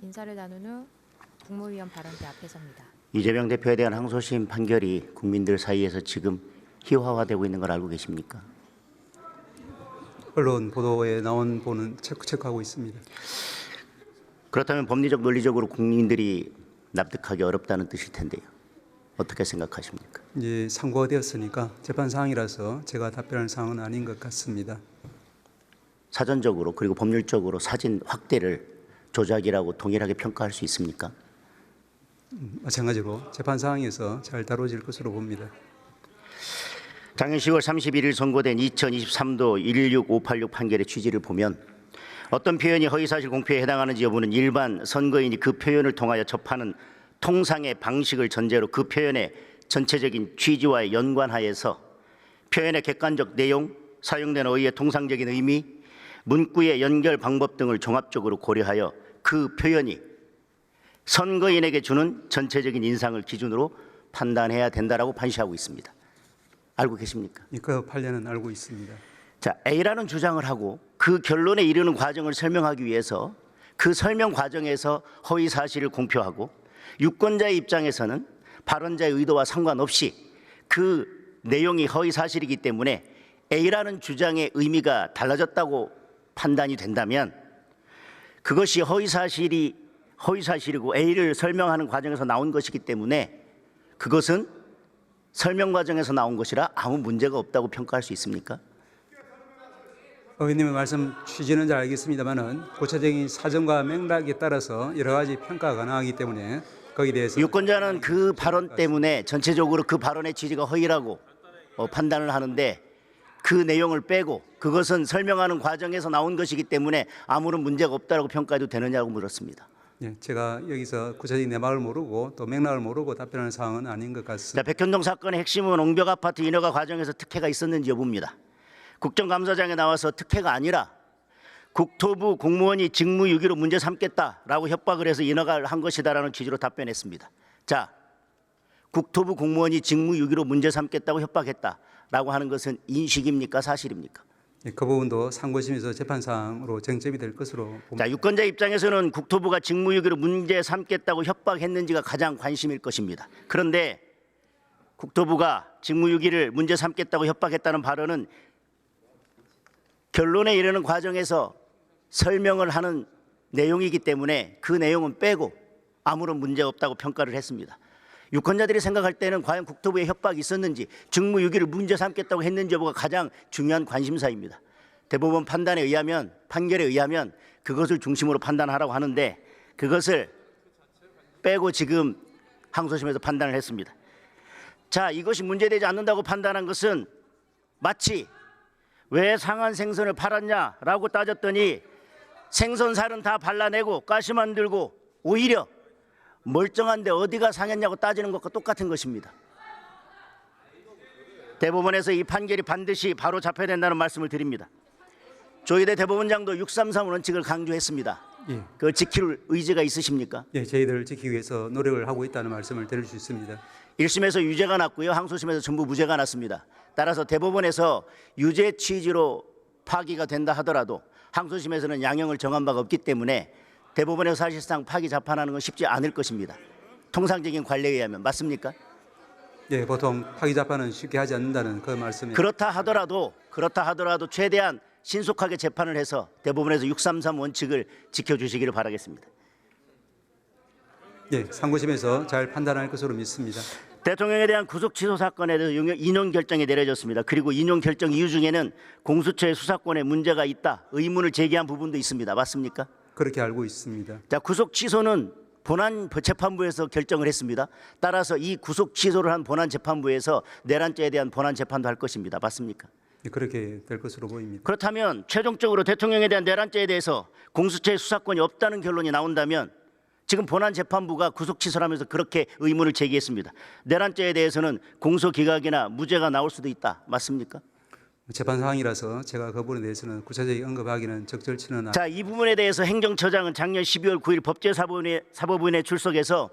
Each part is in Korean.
인사를 나눈 후 국무위원 발언대 앞에 섭니다. 이재명 대표에 대한 항소심 판결이 국민들 사이에서 지금 희화화되고 있는 걸 알고 계십니까? 언론 보도에 나온 보는 체크하고 있습니다. 그렇다면 법리적 논리적으로 국민들이 납득하기 어렵다는 뜻일 텐데요. 어떻게 생각하십니까? 이제 상고가 되었으니까 재판 사항이라서 제가 답변할 사항은 아닌 것 같습니다. 사전적으로 그리고 법률적으로 사진 확대를 조작이라고 동일하게 평가할 수 있습니까? 마찬가지로 재판 사항에서 잘 다뤄질 것으로 봅니다. 작년 10월 31일 선고된 2023도 16586 판결의 취지를 보면 어떤 표현이 허위사실 공표에 해당하는지 여부는 일반 선거인이 그 표현을 통하여 접하는 통상의 방식을 전제로 그 표현의 전체적인 취지와의 연관하에서 표현의 객관적 내용, 사용된 어휘의 통상적인 의미, 문구의 연결 방법 등을 종합적으로 고려하여 그 표현이 선거인에게 주는 전체적인 인상을 기준으로 판단해야 된다라고 판시하고 있습니다. 알고 계십니까? 그 판례는 알고 있습니다. 자, A라는 주장을 하고 그 결론에 이르는 과정을 설명하기 위해서 그 설명 과정에서 허위 사실을 공표하고 유권자의 입장에서는 발언자의 의도와 상관없이 그 내용이 허위 사실이기 때문에 A라는 주장의 의미가 달라졌다고 판단이 된다면 그것이 허위 사실이고 A를 설명하는 과정에서 나온 것이기 때문에 그것은 설명 과정에서 나온 것이라 아무 문제가 없다고 평가할 수 있습니까? 의원님의 말씀 취지는 잘 알겠습니다만은 구체적인 사정과 맥락에 따라서 여러 가지 평가가 가능하기 때문에 거기에 대해서 유권자는 그 발언 때문에 전체적으로 그 발언의 취지가 허위라고 판단을 하는데 그 내용을 빼고 그것은 설명하는 과정에서 나온 것이기 때문에 아무런 문제가 없다고 평가해도 되느냐고 물었습니다. 예, 제가 여기서 구체적인 내막을 모르고 또 맥락을 모르고 답변하는 사항은 아닌 것 같습니다. 자, 백현동 사건의 핵심은 옹벽 아파트 인허가 과정에서 특혜가 있었는지 여부입니다. 국정감사장에 나와서 특혜가 아니라 국토부 공무원이 직무유기로 문제 삼겠다라고 협박을 해서 인허가를 한 것이다라는 취지로 답변했습니다. 자, 국토부 공무원이 직무유기로 문제 삼겠다고 협박했다라고 하는 것은 인식입니까? 사실입니까? 예, 그 부분도 상고심에서 재판 사항으로 쟁점이 될 것으로 봅니다. 자, 유권자 입장에서는 국토부가 직무유기로 문제 삼겠다고 협박했는지가 가장 관심일 것입니다. 그런데 국토부가 직무유기를 문제 삼겠다고 협박했다는 발언은 결론에 이르는 과정에서 설명을 하는 내용이기 때문에 그 내용은 빼고 아무런 문제 없다고 평가를 했습니다. 유권자들이 생각할 때는 과연 국토부에 협박이 있었는지 직무유기를 문제 삼겠다고 했는지 여부가 가장 중요한 관심사입니다. 대법원 판단에 의하면 판결에 의하면 그것을 중심으로 판단하라고 하는데 그것을 빼고 지금 항소심에서 판단을 했습니다. 자, 이것이 문제되지 않는다고 판단한 것은 마치 왜 상한 생선을 팔았냐라고 따졌더니 생선살은 다 발라내고 가시 만들고 오히려 멀쩡한데 어디가 상했냐고 따지는 것과 똑같은 것입니다. 대법원에서 이 판결이 반드시 바로 잡혀야 된다는 말씀을 드립니다. 조희대 대법원장도 633 원칙을 강조했습니다. 예. 그 지킬 의지가 있으십니까? 예, 저희들을 지키기 위해서 노력을 하고 있다는 말씀을 드릴 수 있습니다. 1심에서 유죄가 났고요. 항소심에서 전부 무죄가 났습니다. 따라서 대법원에서 유죄 취지로 파기가 된다 하더라도 항소심에서는 양형을 정한 바가 없기 때문에 대법원에서 사실상 파기 재판하는 건 쉽지 않을 것입니다. 통상적인 관례에 의하면 맞습니까? 예, 보통 파기 재판은 쉽게 하지 않는다는 그 말씀입니다. 그렇다 하더라도 최대한 신속하게 재판을 해서 대법원에서 633 원칙을 지켜주시기를 바라겠습니다. 예, 상고심에서 잘 판단할 것으로 믿습니다. 대통령에 대한 구속 취소 사건에 대해서 인용 결정이 내려졌습니다. 그리고 인용 결정 이유 중에는 공수처의 수사권에 문제가 있다, 의문을 제기한 부분도 있습니다. 맞습니까? 그렇게 알고 있습니다. 자, 구속 취소는 본안 재판부에서 결정을 했습니다. 따라서 이 구속 취소를 한 본안 재판부에서 내란죄에 대한 본안 재판도 할 것입니다. 맞습니까? 예, 그렇게 될 것으로 보입니다. 그렇다면 최종적으로 대통령에 대한 내란죄에 대해서 공수처의 수사권이 없다는 결론이 나온다면 지금 본안 재판부가 구속 취소를 하면서 그렇게 의문을 제기했습니다. 내란죄에 대해서는 공소기각이나 무죄가 나올 수도 있다. 맞습니까? 재판 사항이라서 제가 그 부분에 대해서는 구체적인 언급하기는 적절치는 자, 이 부분에 대해서 행정처장은 작년 12월 9일 법제사법위원회에 출석해서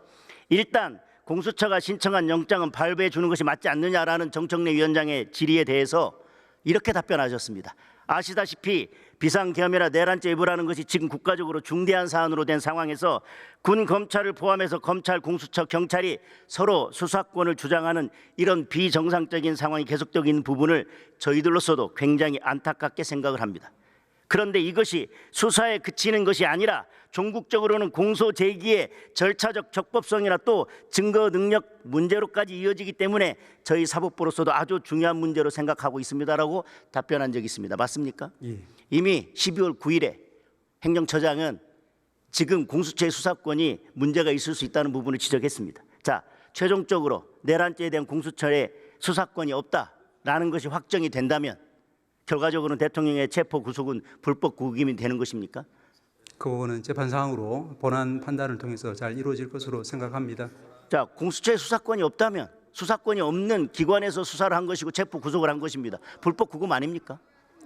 일단 공수처가 신청한 영장은 발부해 주는 것이 맞지 않느냐라는 정청래 위원장의 질의에 대해서 이렇게 답변하셨습니다. 아시다시피 비상계엄이나 내란죄 위반하는 것이 지금 국가적으로 중대한 사안으로 된 상황에서 군 검찰을 포함해서 검찰, 공수처, 경찰이 서로 수사권을 주장하는 이런 비정상적인 상황이 계속되고 있는 부분을 저희들로서도 굉장히 안타깝게 생각을 합니다. 그런데 이것이 수사에 그치는 것이 아니라 종국적으로는 공소 제기의 절차적 적법성이나 또 증거 능력 문제로까지 이어지기 때문에 저희 사법부로서도 아주 중요한 문제로 생각하고 있습니다라고 답변한 적이 있습니다. 맞습니까? 예. 이미 12월 9일에 행정처장은 지금 공수처의 수사권이 문제가 있을 수 있다는 부분을 지적했습니다. 자, 최종적으로 내란죄에 대한 공수처의 수사권이 없다라는 것이 확정이 된다면 결과적으로는 대통령의 체포 구속은 불법 구금이 되는 것입니까? 그 부분은 재판 상황으로 본안 판단을 통해서 잘 이루어질 것으로 생각합니다. 자, 공수처의 수사권이 없다면 수사권이 없는 기관에서 수사를 한 것이고 체포 구속을 한 것입니다. 불법 구금 아닙니까?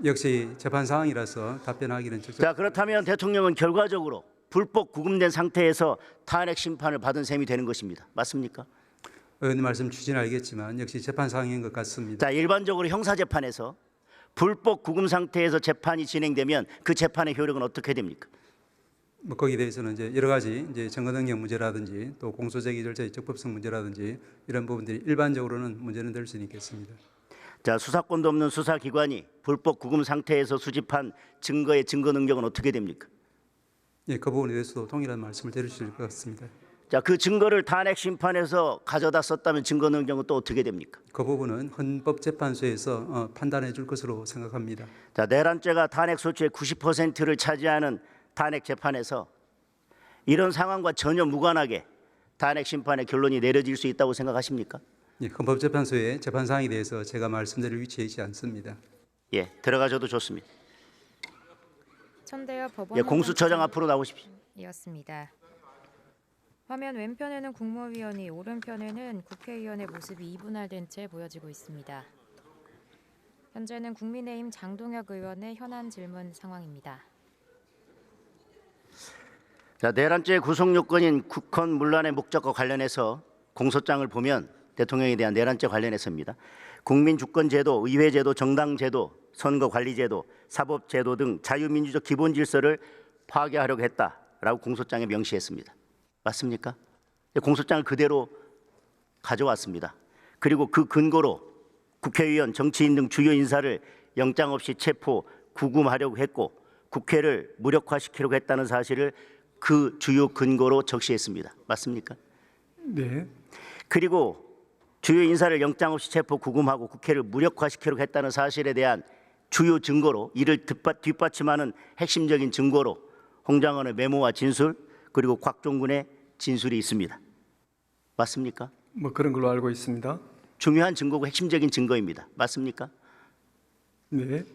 역시 재판 상황이라서 답변하기는 적절. 자, 그렇다면 대통령은 결과적으로 불법 구금된 상태에서 탄핵 심판을 받은 셈이 되는 것입니다. 맞습니까? 의원님 말씀 취지는 알겠지만 역시 재판 상황인 것 같습니다. 자, 일반적으로 형사재판에서 불법 구금 상태에서 재판이 진행되면 그 재판의 효력은 어떻게 됩니까? 뭐 거기에 대해서는 이제 여러 가지 이제 증거 능력 문제라든지 또 공소제기 절차의 적법성 문제라든지 이런 부분들이 일반적으로는 문제는 될 수 있겠습니다. 자, 수사권도 없는 수사기관이 불법 구금 상태에서 수집한 증거의 증거 능력은 어떻게 됩니까? 예, 그 부분에 대해서도 동일한 말씀을 드릴 수 있을 것 같습니다. 자, 그 증거를 탄핵 심판에서 가져다 썼다면 증거 능력은 또 어떻게 됩니까? 그 부분은 헌법재판소에서 판단해 줄 것으로 생각합니다. 자, 내란죄가 탄핵 소추의 90%를 차지하는 탄핵 재판에서 이런 상황과 전혀 무관하게 탄핵 심판의 결론이 내려질 수 있다고 생각하십니까? 예, 헌법재판소의 재판 사항에 대해서 제가 말씀드릴 위치에 있지 않습니다. 예, 들어가셔도 좋습니다. 천대엽 법원 예, 공수처장 앞으로 나오십시오. 이었습니다. 화면 왼편에는 국무위원이, 오른편에는 국회의원의 모습이 이분할된 채 보여지고 있습니다. 현재는 국민의힘 장동혁 의원의 현안 질문 상황입니다. 자, 내란죄 구속 요건인 국헌 문란의 목적과 관련해서 공소장을 보면 대통령에 대한 내란죄 관련해서입니다. 국민주권제도, 의회제도, 정당제도, 선거관리제도, 사법제도 등 자유민주적 기본 질서를 파괴하려고 했다라고 공소장에 명시했습니다. 맞습니까? 공소장을 그대로 가져왔습니다. 그리고 그 근거로 국회의원, 정치인 등 주요 인사를 영장 없이 체포, 구금하려고 했고 국회를 무력화시키려고 했다는 사실을 그 주요 근거로 적시했습니다. 맞습니까? 네. 그리고 주요 인사를 영장 없이 체포, 구금하고 국회를 무력화시키려고 했다는 사실에 대한 주요 증거로 이를 뒷받침하는 핵심적인 증거로 홍장원의 메모와 진술 그리고 곽종군의 진술이 있습니다. 맞습니까? 뭐 그런 걸로 알고 있습니다. 중요한 증거고 핵심적인 증거입니다. 맞습니까? 네.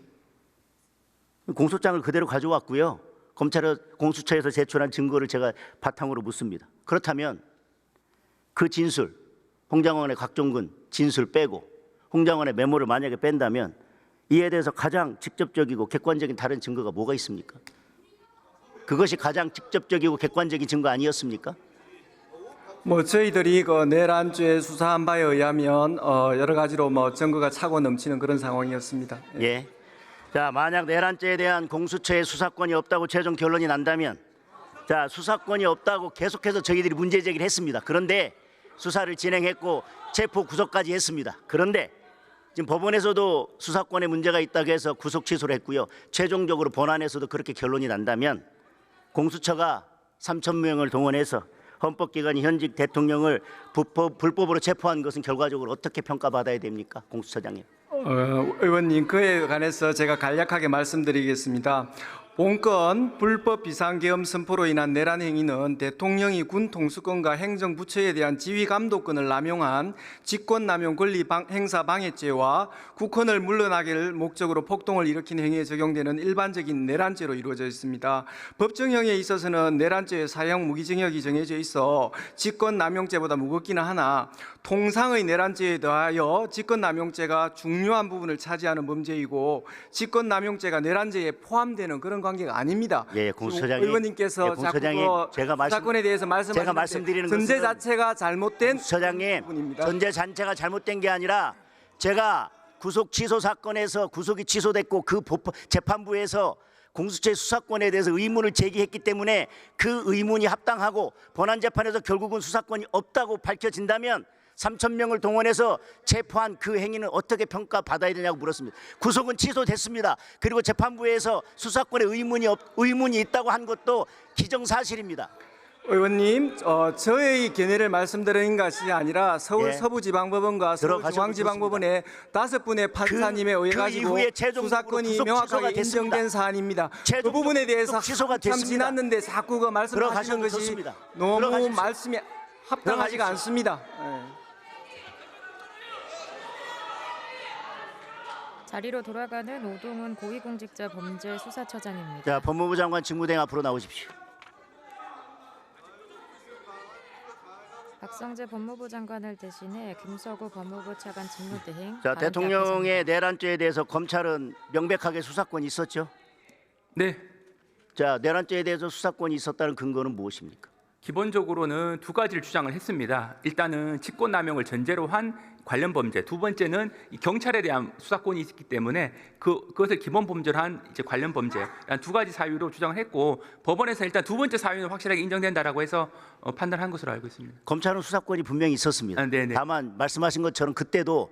공소장을 그대로 가져왔고요. 공수처에서 제출한 증거를 제가 바탕으로 묻습니다. 그렇다면 그 진술, 홍장원의 곽종군 진술 빼고 홍장원의 메모를 만약에 뺀다면 이에 대해서 가장 직접적이고 객관적인 다른 증거가 뭐가 있습니까? 그것이 가장 직접적이고 객관적인 증거 아니었습니까? 뭐 저희들이 그 내란죄 수사한 바에 의하면 여러 가지로 뭐 증거가 차고 넘치는 그런 상황이었습니다. 예. 자, 만약 내란죄에 대한 공수처의 수사권이 없다고 최종 결론이 난다면, 자, 수사권이 없다고 계속해서 저희들이 문제 제기를 했습니다. 그런데 수사를 진행했고 체포 구속까지 했습니다. 그런데 지금 법원에서도 수사권에 문제가 있다고 해서 구속 취소를 했고요. 최종적으로 본안에서도 그렇게 결론이 난다면 공수처가 3,000명을 동원해서 헌법기관이 현직 대통령을 불법으로 체포한 것은 결과적으로 어떻게 평가받아야 됩니까? 공수처장님. 의원님, 그에 관해서 제가 간략하게 말씀드리겠습니다. 본건 불법 비상계엄 선포로 인한 내란 행위는 대통령이 군 통수권과 행정부처에 대한 지휘감독권을 남용한 직권남용 권리 행사 방해죄와 국헌을 물러나기를 목적으로 폭동을 일으킨 행위에 적용되는 일반적인 내란죄로 이루어져 있습니다. 법정형에 있어서는 내란죄의 사형 무기징역이 정해져 있어 직권남용죄보다 무겁기는 하나 통상의 내란죄에 더하여 직권남용죄가 중요한 부분을 차지하는 범죄이고 직권남용죄가 내란죄에 포함되는 그런 관계가 아닙니다. 예, 공수처장님. 의원님께서 예, 공수처장님, 자꾸 제가 사건에 대해서 제가 말씀드리는 전제 것은 자체가 잘못된 공수처장님, 부분입니다. 전제 자체가 잘못된 게 아니라 제가 구속 취소 사건에서 구속이 취소됐고 그 재판부에서 공수처의 수사권에 대해서 의문을 제기했기 때문에 그 의문이 합당하고 본안 재판에서 결국은 수사권이 없다고 밝혀진다면 3,000명을 동원해서 체포한 그 행위는 어떻게 평가받아야 되냐고 물었습니다. 구속은 취소됐습니다. 그리고 재판부에서 수사권에 의문이 있다고 한 것도 기정사실입니다. 의원님, 저의 견해를 말씀드린 것이 아니라 서울 예. 서부지방법원과 서울중앙지방법원의 5분의 판사님에 의해 그 가지고 이후에 최종적으로 수사권이 구속 취소가 명확하게 됐습니다. 인정된 사안입니다. 그 최종적으로 부분에 대해서 구속 취소가 참 됐습니다. 지났는데 자꾸 그 말씀하시는 들어가셔도 것이 좋습니다. 너무 들어가십시오. 말씀이 합당하지가 들어가십시오. 않습니다. 예. 자리로 돌아가는 오동훈 고위공직자 범죄수사처장입니다. 자, 법무부 장관 직무대행 앞으로 나오십시오. 박성재 법무부 장관을 대신해 김서구 법무부 차관 직무대행. 자, 발언 대통령의 내란죄에 대해서 검찰은 명백하게 수사권이 있었죠. 네, 자, 내란죄에 대해서 수사권이 있었다는 근거는 무엇입니까? 기본적으로는 두 가지를 주장을 했습니다. 일단은 직권남용을 전제로 한 관련 범죄, 두 번째는 이 경찰에 대한 수사권이 있기 때문에 그것을 기본 범죄로 한 이제 관련 범죄, 두 가지 사유로 주장을 했고 법원에서 일단 두 번째 사유는 확실하게 인정된다라고 해서 판단한 것으로 알고 있습니다. 검찰은 수사권이 분명히 있었습니다. 아, 네네. 다만 말씀하신 것처럼 그때도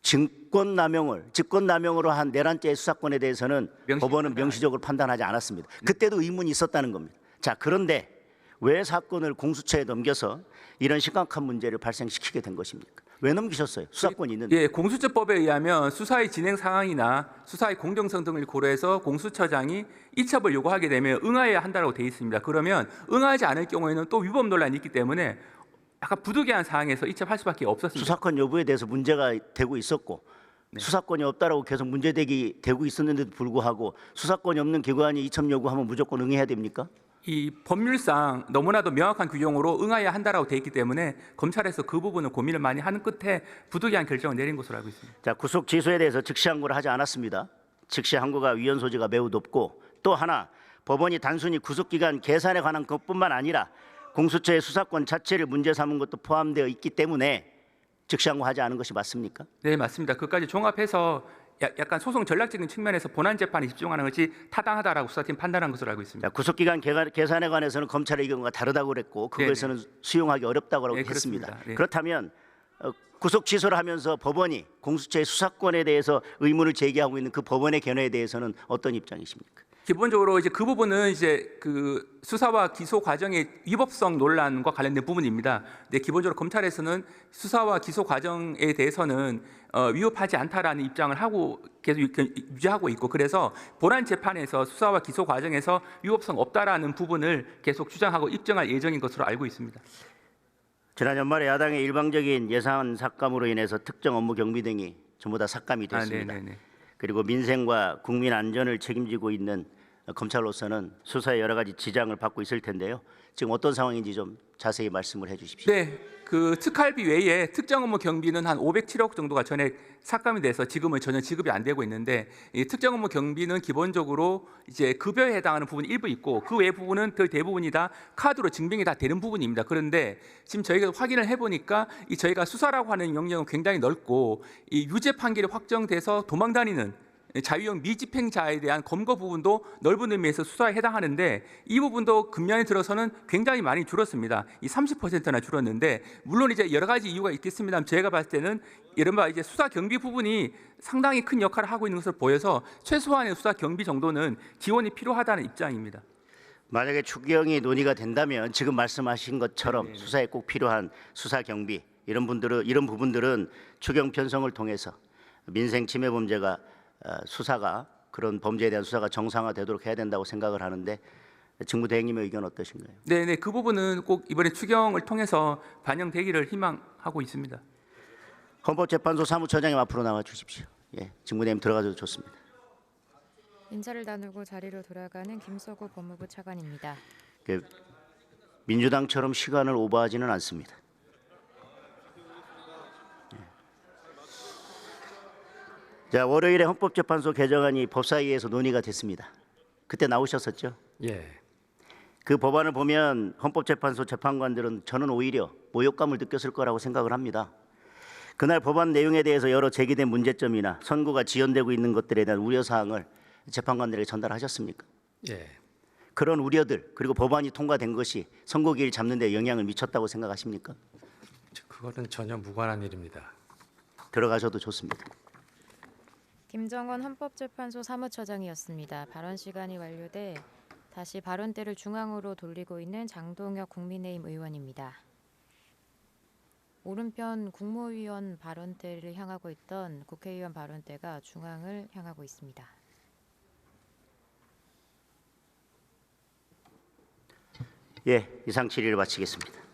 직권남용으로 한 내란죄의 수사권에 대해서는 법원은 명시적으로 판단하지 않았습니다. 그때도 의문이 있었다는 겁니다. 자, 그런데 왜 사건을 공수처에 넘겨서 이런 심각한 문제를 발생시키게 된 것입니까? 왜 넘기셨어요? 수사권이 있는데. 예, 공수처법에 의하면 수사의 진행 상황이나 수사의 공정성 등을 고려해서 공수처장이 이첩을 요구하게 되면 응하여야 한다고 되어 있습니다. 그러면 응하지 않을 경우에는 또 위법 논란이 있기 때문에 약간 부득이한 상황에서 이첩할 수밖에 없었습니다. 수사권 여부에 대해서 문제가 되고 있었고 수사권이 없다라고 계속 문제되고 있었는데도 불구하고 수사권이 없는 기관이 이첩 요구하면 무조건 응해야 됩니까? 이 법률상 너무나도 명확한 규정으로 응하여야 한다라고 되어 있기 때문에 검찰에서 그 부분을 고민을 많이 하는 끝에 부득이한 결정을 내린 것으로 알고 있습니다. 자, 구속 취소에 대해서 즉시 항고를 하지 않았습니다. 즉시 항고가 위헌 소지가 매우 높고 또 하나 법원이 단순히 구속 기간 계산에 관한 것뿐만 아니라 공수처의 수사권 자체를 문제 삼은 것도 포함되어 있기 때문에 즉시 항고하지 않은 것이 맞습니까? 네, 맞습니다. 그까지 종합해서 약간 소송 전략적인 측면에서 본안 재판에 집중하는 것이 타당하다라고 수사팀 판단한 것으로 알고 있습니다. 자, 구속기간 계산에 관해서는 검찰의 의견과 다르다고 그랬고 그것에는 수용하기 어렵다고 네, 했습니다. 그렇습니다. 네. 그렇다면 구속 취소를 하면서 법원이 공수처의 수사권에 대해서 의문을 제기하고 있는 그 법원의 견해에 대해서는 어떤 입장이십니까? 기본적으로 이제 그 부분은 이제 그 수사와 기소 과정의 위법성 논란과 관련된 부분입니다. 근데 기본적으로 검찰에서는 수사와 기소 과정에 대해서는 위법하지 않다라는 입장을 하고 계속 유지하고 있고 그래서 본안 재판에서 수사와 기소 과정에서 위법성 없다라는 부분을 계속 주장하고 입증할 예정인 것으로 알고 있습니다. 지난 연말에 야당의 일방적인 예산 삭감으로 인해서 특정 업무 경비 등이 전부 다 삭감이 됐습니다. 네네네. 그리고 민생과 국민 안전을 책임지고 있는 검찰로서는 수사에 여러 가지 지장을 받고 있을 텐데요. 지금 어떤 상황인지 좀 자세히 말씀을 해주십시오. 네, 그 특할비 외에 특정 업무 경비는 한 507억 정도가 전액 삭감이 돼서 지금은 전혀 지급이 안 되고 있는데 이 특정 업무 경비는 기본적으로 이제 급여에 해당하는 부분이 일부 있고 그 외 부분은 거의 대부분이 다 카드로 증빙이 다 되는 부분입니다. 그런데 지금 저희가 확인을 해보니까 이 저희가 수사라고 하는 영역은 굉장히 넓고 이 유죄 판결이 확정돼서 도망다니는 자유형 미집행자에 대한 검거 부분도 넓은 의미에서 수사에 해당하는데 이 부분도 금년에 들어서는 굉장히 많이 줄었습니다. 이 30%나 줄었는데 물론 이제 여러 가지 이유가 있겠습니다만 제가 봤을 때는 이른바 이제 수사 경비 부분이 상당히 큰 역할을 하고 있는 것으로 보여서 최소한의 수사 경비 정도는 지원이 필요하다는 입장입니다. 만약에 추경이 논의가 된다면 지금 말씀하신 것처럼 수사에 꼭 필요한 수사 경비 이런 부분들은 추경 편성을 통해서 민생 침해 범죄가 수사가 그런 범죄에 대한 수사가 정상화되도록 해야 된다고 생각을 하는데 직무대행님의 의견 어떠신가요? 네, 그 부분은 꼭 이번에 추경을 통해서 반영되기를 희망하고 있습니다. 헌법재판소 사무처장님 앞으로 나와 주십시오. 예, 직무대행 들어가도 좋습니다. 인사를 나누고 자리로 돌아가는 김서구 법무부 차관입니다. 민주당처럼 시간을 오버하지는 않습니다. 자, 월요일에 헌법재판소 개정안이 법사위에서 논의가 됐습니다. 그때 나오셨었죠? 예. 그 법안을 보면 헌법재판소 재판관들은 저는 오히려 모욕감을 느꼈을 거라고 생각을 합니다. 그날 법안 내용에 대해서 여러 제기된 문제점이나 선고가 지연되고 있는 것들에 대한 우려 사항을 재판관들에게 전달하셨습니까? 예, 그런 우려들 그리고 법안이 통과된 것이 선고기일 잡는 데 영향을 미쳤다고 생각하십니까? 그거는 전혀 무관한 일입니다. 들어가셔도 좋습니다. 김정원 헌법재판소 사무처장이었습니다. 발언 시간이 완료돼 다시 발언대를 중앙으로 돌리고 있는 장동혁 국민의힘 의원입니다. 오른편 국무위원 발언대를 향하고 있던 국회의원 발언대가 중앙을 향하고 있습니다. 예, 이상 질의를 마치겠습니다.